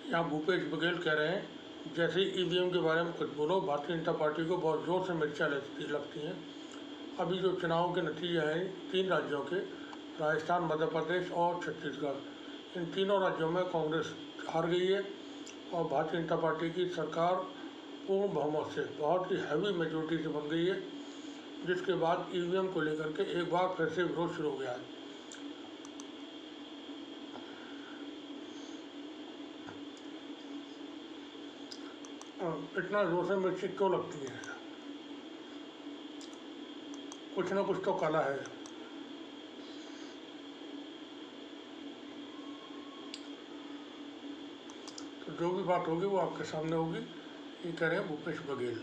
यहाँ भूपेश बघेल कह रहे हैं, जैसे ईवीएम के बारे में कुछ बोलो, भारतीय जनता पार्टी को बहुत ज़ोर से मिर्चा लगती हैं। अभी जो चुनाव के नतीजे हैं 3 राज्यों के, राजस्थान, मध्य प्रदेश और छत्तीसगढ़, इन तीनों राज्यों में कांग्रेस हार गई है और भारतीय जनता पार्टी की सरकार पूर्ण बहुमत से, बहुत ही हैवी मेजोरिटी से बन गई है, जिसके बाद ईवीएम को लेकर के एक बार फिर से विरोध शुरू हो गया है। इतना जोर से मिर्ची क्यों लगती है? कुछ ना कुछ तो काला है। तो जो भी बात होगी वो आपके सामने होगी, ये कह रहे हैं भूपेश बघेल।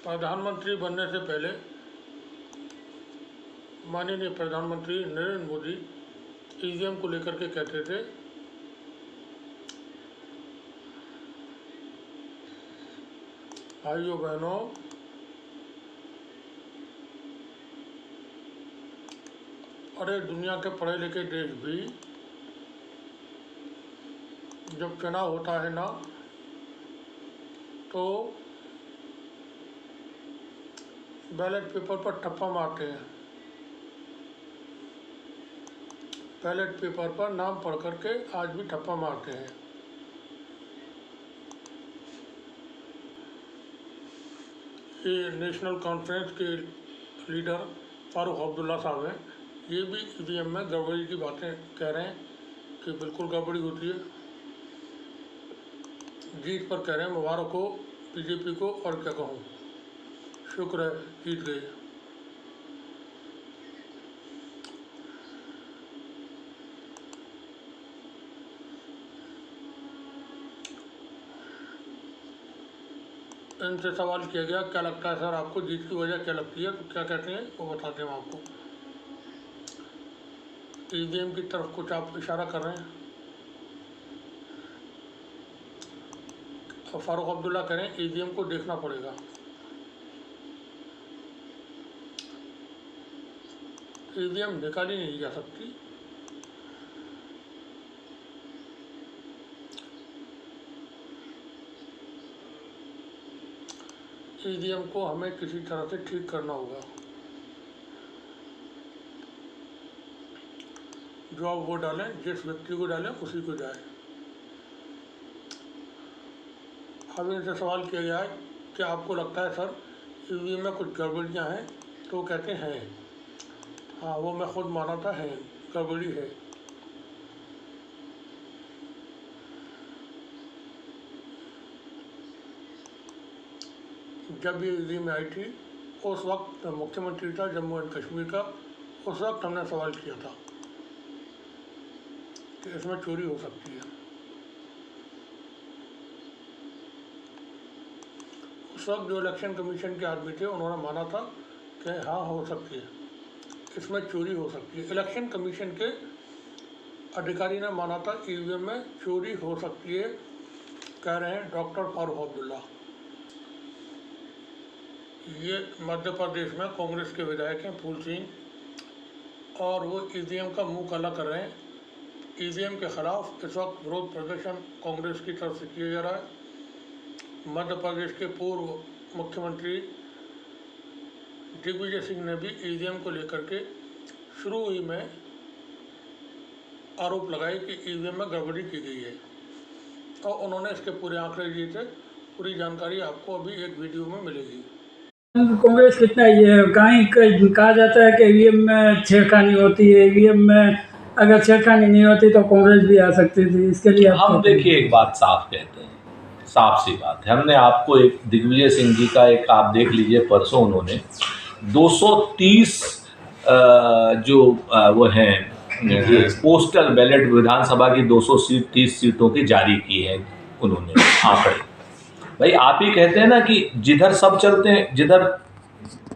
प्रधानमंत्री बनने से पहले माननीय प्रधानमंत्री नरेंद्र मोदी ईवीएम को लेकर के कहते थे, भाइयों बहनों, अरे दुनिया के पढ़े लिखे देश भी जब चुनाव होता है ना, तो बैलेट पेपर पर ठप्पा मारते हैं। बैलेट पेपर पर नाम पढ़ करके आज भी ठप्पा मारते हैं। ये नेशनल कॉन्फ्रेंस के लीडर फारूक अब्दुल्ला साहब हैं, ये भी ईवीएम में गड़बड़ी की बातें कह रहे हैं कि बिल्कुल गड़बड़ी होती है। जीत पर कह रहे हैं मुबारक हो बीजेपी को, और क्या कहूँ, शुक्र है जीत गए। इनसे सवाल किया गया, क्या लगता है सर आपको जीत की वजह क्या लगती है? तो क्या कहते हैं वो बताते हैं आपको। ईवीएम की तरफ कुछ आप इशारा कर रहे हैं। और फारूक अब्दुल्ला कह रहे हैं ईवीएम को देखना पड़ेगा। ईवीएम निकाली नहीं जा सकती। ईवीएम को हमें किसी तरह से ठीक करना होगा। जो आप वोट डालें, जिस व्यक्ति को डालें उसी को जाए। अब इनसे सवाल किया गया है कि आपको लगता है सर ईवीएम में कुछ गड़बड़ियाँ हैं? तो कहते हैं हाँ, वो मैं खुद माना था, है गड़बड़ी है। जब ये ईवीएम आई थी उस वक्त मुख्यमंत्री था जम्मू एंड कश्मीर का, उस वक्त हमने सवाल किया था कि इसमें चोरी हो सकती है। उस वक्त जो इलेक्शन कमीशन के आदमी थे उन्होंने माना था कि हाँ हो सकती है, इसमें चोरी हो सकती है। इलेक्शन कमीशन के अधिकारी ने माना था ईवीएम में चोरी हो सकती है, कह रहे हैं डॉक्टर फारूक अब्दुल्ला। ये मध्य प्रदेश में कांग्रेस के विधायक हैं फूल सिंह, और वो ईवीएम का मुंह काला कर रहे हैं। ईवीएम के खिलाफ इस वक्त विरोध प्रदर्शन कांग्रेस की तरफ से किया जा रहा है। मध्य प्रदेश के पूर्व मुख्यमंत्री दिग्विजय सिंह ने भी ईवीएम को लेकर के शुरू ही में आरोप लगाए कि ईवीएम में गड़बड़ी की गई है, और उन्होंने इसके पूरे आंकड़े दिए थे। पूरी जानकारी आपको अभी एक वीडियो में मिलेगी। कांग्रेस कितना ये कहा जाता है कि ईवीएम में छेड़खानी होती है, ईवीएम में अगर छेड़खानी नहीं होती तो कांग्रेस भी आ सकती थी। इसके लिए हम देखिए एक बात साफ कहते हैं, साफ सी बात है। हमने आपको एक दिग्विजय सिंह जी का एक आप देख लीजिए, परसों उन्होंने 230 जो वो हैं पोस्टल बैलेट विधानसभा की 230 सीटों की जारी की है। उन्होंने आंकड़े। भाई आप ही कहते हैं ना कि जिधर सब चलते हैं, जिधर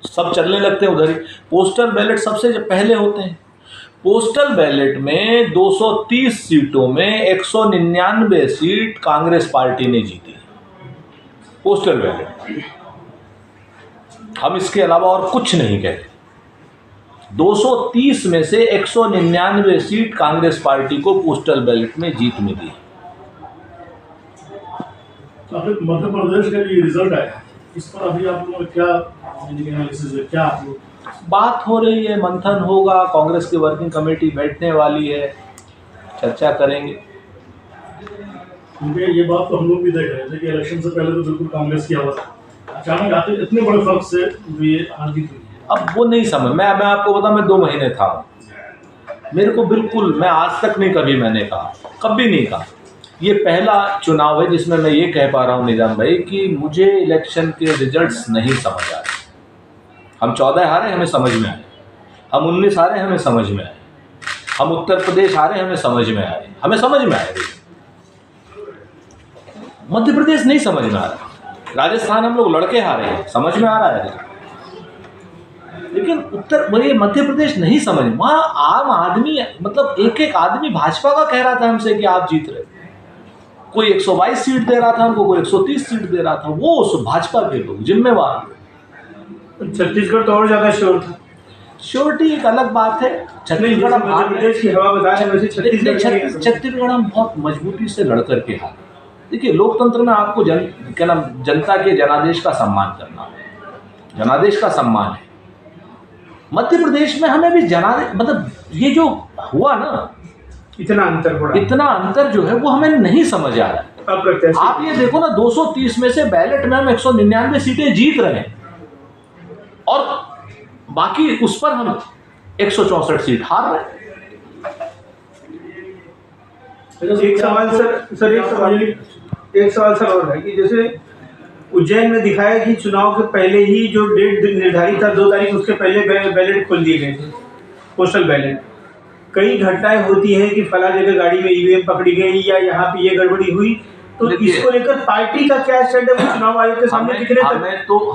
सब चलने लगते हैं उधर ही पोस्टल बैलेट सबसे पहले होते हैं। पोस्टल बैलेट में 230 सीटों में 199 सीट कांग्रेस पार्टी ने जीती पोस्टल बैलेट। हम इसके अलावा और कुछ नहीं कहते। 230 में से 199 सीट कांग्रेस पार्टी को पोस्टल बैलेट में जीत मिली। मध्य प्रदेश का ये रिजल्ट आया, इस पर अभी आप लोग क्या एनालिसिस है, क्या आप लोग बात हो रही है, मंथन होगा, कांग्रेस की वर्किंग कमेटी बैठने वाली है, चर्चा करेंगे। क्योंकि ये बात तो हम लोग भी देख रहे थे कि इलेक्शन से पहले तो बिल्कुल कांग्रेस की हवा अचानक आते इतने बड़े फर्क से ये हार जीत हुई है। अब वो नहीं समझ, मैं आपको बता, मैं 2 महीने था, मेरे को बिल्कुल, मैं आज तक नहीं कभी मैंने कहा, कभी नहीं कहा। ये पहला चुनाव है जिसमें मैं ये कह पा रहा हूँ निजाम भाई कि मुझे इलेक्शन के रिजल्ट्स नहीं समझ आ रहे। हम 14 हारे, हमें समझ में आए, हम 19 हारे, हमें समझ में आए, हम उत्तर प्रदेश हारे, हमें समझ में आए, हमें समझ में आए। मध्य प्रदेश नहीं समझ में आ रहा, राजस्थान हम लोग लड़के हारे हैं, समझ में आ रहा है, लेकिन मध्य प्रदेश नहीं समझ। वहाँ आम आदमी, मतलब एक एक आदमी भाजपा का कह रहा था हमसे कि आप जीत रहे, कोई 122 सीट दे रहा था हमको, कोई 130 सीट दे रहा था, वो उस भाजपा के लोग जिम्मेवार। छत्तीसगढ़ तो और ज्यादा श्योर था। श्योरिटी एक अलग बात है। छत्तीसगढ़ प्रदेश की हवा बता रहे, वैसे छत्तीसगढ़ हम बहुत मजबूती से लड़ करके हारे। देखिए, लोकतंत्र में आपको जनता के जनादेश का सम्मान करना है, जनादेश का सम्मान है। मध्य प्रदेश में हमें भी जनादेश, मतलब ये जो हुआ ना, इतना अंतर जो है वो हमें नहीं समझ आ रहा है। आप ये देखो ना, 230 में से बैलेट में हम 199 सीटें जीत रहे हैं और बाकी उस पर हम 164 सीट हार रहे हैं। एक सवाल सर और है कि जैसे उज्जैन में दिखाया कि चुनाव के पहले ही जो डेट निर्धारित था 2 तारीख, उसके पहले बैलेट खोल दिए गए थे, पोस्टल बैलेट। कई घटनाएं होती हैं कि फला जगह गाड़ी में ईवीएम पकड़ी गई या यहाँ पे ये गड़बड़ी हुई, तो इसको लेकर पार्टी का क्या स्टैंड है चुनाव आयोग के सामने?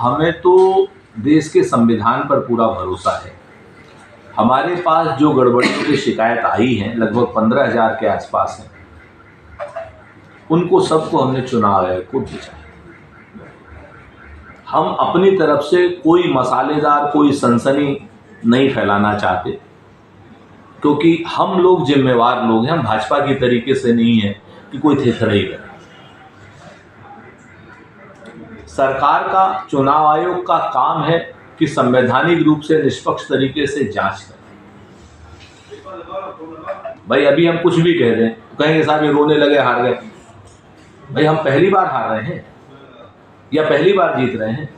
हमें तो देश के संविधान पर पूरा भरोसा है। हमारे पास जो गड़बड़ियों की शिकायत आई है, लगभग 15,000 के आसपास है, उनको सबको हमने चुनाव आयोग को भेजा। हम अपनी तरफ से कोई मसालेदार, कोई सनसनी नहीं फैलाना चाहते, क्योंकि हम लोग जिम्मेवार लोग हैं। हम भाजपा की तरीके से नहीं है कि कोई थेथड़ई करे। सरकार का, चुनाव आयोग का काम है कि संवैधानिक रूप से निष्पक्ष तरीके से जांच करें। भाई अभी हम कुछ भी कह दें तो कहेंगे साहब ये रोने लगे, हार गए। भाई हम पहली बार हार रहे हैं या पहली बार जीत रहे हैं?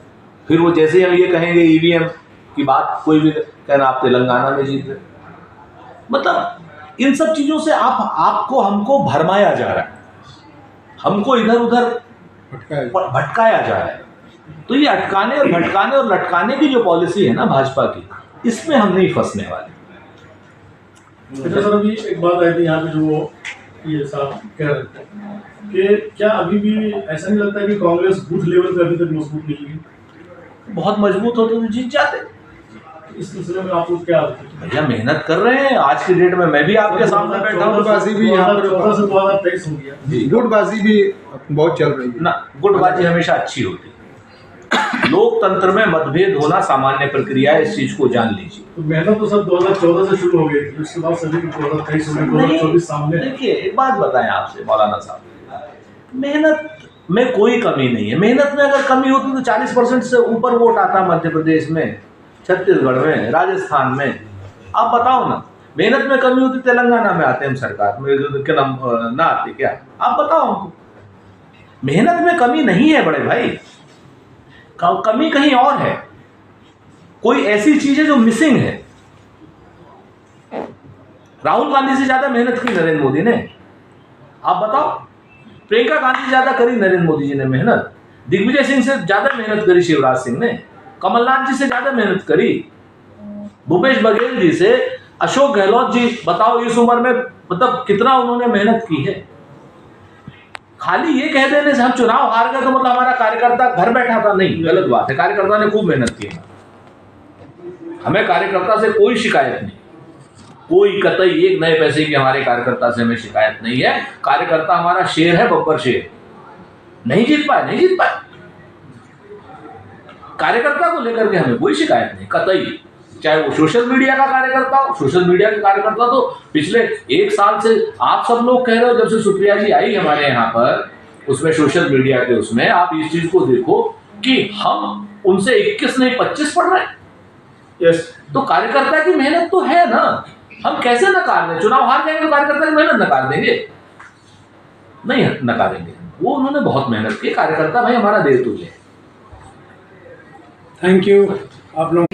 फिर वो जैसे हम ये कहेंगे ईवीएम की बात, कोई भी कहना आप तेलंगाना में जीत रहे। मतलब इन सब चीजों से आपको हमको भरमाया जा रहा है, हमको इधर उधर भटकाया जा रहा है। तो ये अटकाने और भटकाने और लटकाने की जो पॉलिसी है ना भाजपा की, इसमें हम नहीं फंसने वाले। अच्छा सर, अभी एक बात आई थी यहाँ पे जो ये साहब कह रहे थे कि क्या अभी भी ऐसा नहीं लगता है कि कांग्रेस बूथ लेवल पे अभी तक मजबूत नहीं है? बहुत मजबूत होते तो जीत जाते। इस सिलसिले में आप लोग क्या भैया मेहनत कर रहे हैं। आज की डेट में मैं भी आपके सामने बैठा हूँ। गुटबाजी भी यहाँ पर 2023 हो गया, गुटबाजी भी बहुत चल रही है ना। गुटबाजी हमेशा अच्छी होती है। लोकतंत्र में मतभेद होना सामान्य प्रक्रिया है, इस चीज को जान लीजिए। तो मेहनत तो सब 2014 से शुरू हो गई थी, उसके बाद सभी 2023 में 2024 सामने। देखिए एक बात बताएं आपसे मौलाना साहब, मेहनत में कोई कमी नहीं है। मेहनत में अगर कमी होती तो 40% से ऊपर वोट आता मध्य प्रदेश में, छत्तीसगढ़ में, राजस्थान में। आप बताओ ना, मेहनत में कमी होती तेलंगाना में आते हम सरकार में, क्या ना आते क्या? आप बताओ हमको। मेहनत में कमी नहीं है बड़े भाई, कमी कहीं और है। कोई ऐसी चीज है जो मिसिंग है। राहुल गांधी से ज्यादा मेहनत की नरेंद्र मोदी ने, आप बताओ। प्रियंका गांधी से ज्यादा करी नरेंद्र मोदी जी ने मेहनत। दिग्विजय सिंह से ज्यादा मेहनत करी शिवराज सिंह ने। कमलनाथ जी से ज्यादा मेहनत करी। भूपेश बघेल जी से अशोक गहलोत जी, बताओ इस उम्र में मतलब कितना उन्होंने मेहनत की है। खाली ये कह देने से हम चुनाव हार गए तो मतलब हमारा कार्यकर्ता घर बैठा था, नहीं, गलत बात है। कार्यकर्ता ने खूब मेहनत की, हमें कार्यकर्ता से कोई शिकायत नहीं, कोई कतई एक नए पैसे की हमारे कार्यकर्ता से हमें शिकायत नहीं है। कार्यकर्ता हमारा शेर है, बब्बर शेर। नहीं जीत पाए। कार्यकर्ता को लेकर के हमें कोई शिकायत नहीं, कतई, चाहे वो सोशल मीडिया का कार्यकर्ता हो। सोशल मीडिया के कार्यकर्ता तो पिछले 1 साल से आप सब लोग कह रहे हो, जब से सुप्रिया जी आई हमारे यहाँ पर, उसमें सोशल मीडिया के उसमें आप इस चीज को देखो कि हम उनसे 21 नहीं 25 पढ़ रहे हैं। यस, तो कार्यकर्ता की मेहनत तो है ना, हम कैसे नकार दें? चुनाव हार जाएंगे तो कार्यकर्ता की मेहनत नकार देंगे? नहीं नकारेंगे। वो उन्होंने बहुत मेहनत की, कार्यकर्ता भाई हमारा देर तुल्य है। थैंक यू आप लोग।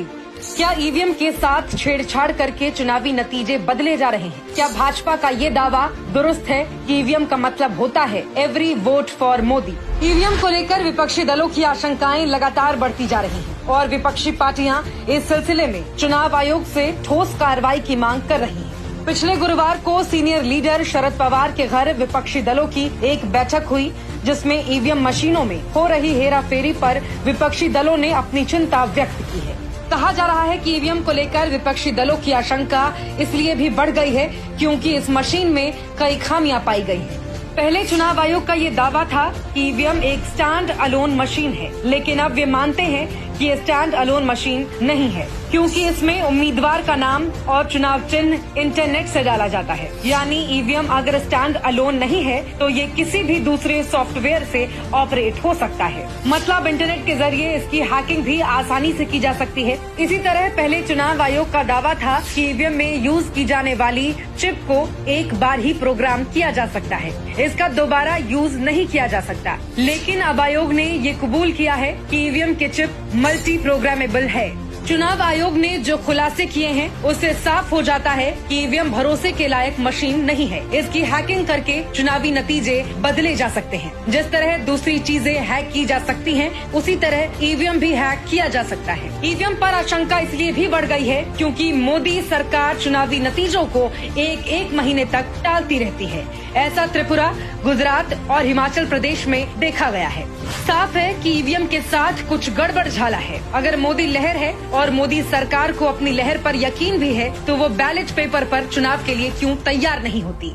क्या ईवीएम के साथ छेड़छाड़ करके चुनावी नतीजे बदले जा रहे हैं? क्या भाजपा का ये दावा दुरुस्त है कि ईवीएम का मतलब होता है every vote for Modi? EVM को लेकर विपक्षी दलों की आशंकाएं लगातार बढ़ती जा रही हैं और विपक्षी पार्टियां इस सिलसिले में चुनाव आयोग से ठोस कार्रवाई की मांग कर रही हैं। पिछले गुरुवार को सीनियर लीडर शरद पवार के घर विपक्षी दलों की एक बैठक हुई, जिसमें ईवीएम मशीनों में हो रही हेराफेरी पर विपक्षी दलों ने अपनी चिंता व्यक्त की है। कहा जा रहा है कि ईवीएम को लेकर विपक्षी दलों की आशंका इसलिए भी बढ़ गई है क्योंकि इस मशीन में कई खामियां पाई गई हैं। पहले चुनाव आयोग का ये दावा था कि ईवीएम एक स्टैंड अलोन मशीन है, लेकिन अब वे मानते हैं कि ये स्टैंड अलोन मशीन नहीं है, क्योंकि इसमें उम्मीदवार का नाम और चुनाव चिन्ह इंटरनेट से डाला जाता है। यानी ईवीएम अगर स्टैंड अलोन नहीं है तो ये किसी भी दूसरे सॉफ्टवेयर से ऑपरेट हो सकता है। मतलब इंटरनेट के जरिए इसकी हैकिंग भी आसानी से की जा सकती है। इसी तरह पहले चुनाव आयोग का दावा था कि ईवीएम में यूज की जाने वाली चिप को एक बार ही प्रोग्राम किया जा सकता है, इसका दोबारा यूज नहीं किया जा सकता। लेकिन अब आयोग ने ये कबूल किया है कि ईवीएम के चिप मल्टी प्रोग्रामेबल है। चुनाव आयोग ने जो खुलासे किए हैं उससे साफ हो जाता है कि ईवीएम भरोसे के लायक मशीन नहीं है। इसकी हैकिंग करके चुनावी नतीजे बदले जा सकते हैं। जिस तरह दूसरी चीजें हैक की जा सकती हैं, उसी तरह ईवीएम भी हैक किया जा सकता है। ईवीएम पर आशंका इसलिए भी बढ़ गई है क्योंकि मोदी सरकार चुनावी नतीजों को एक महीने तक टालती रहती है। ऐसा त्रिपुरा, गुजरात और हिमाचल प्रदेश में देखा गया है। साफ है कि ईवीएम के साथ कुछ गड़बड़ झाला है। अगर मोदी लहर है और मोदी सरकार को अपनी लहर पर यकीन भी है तो वो बैलेट पेपर पर चुनाव के लिए क्यों तैयार नहीं होती?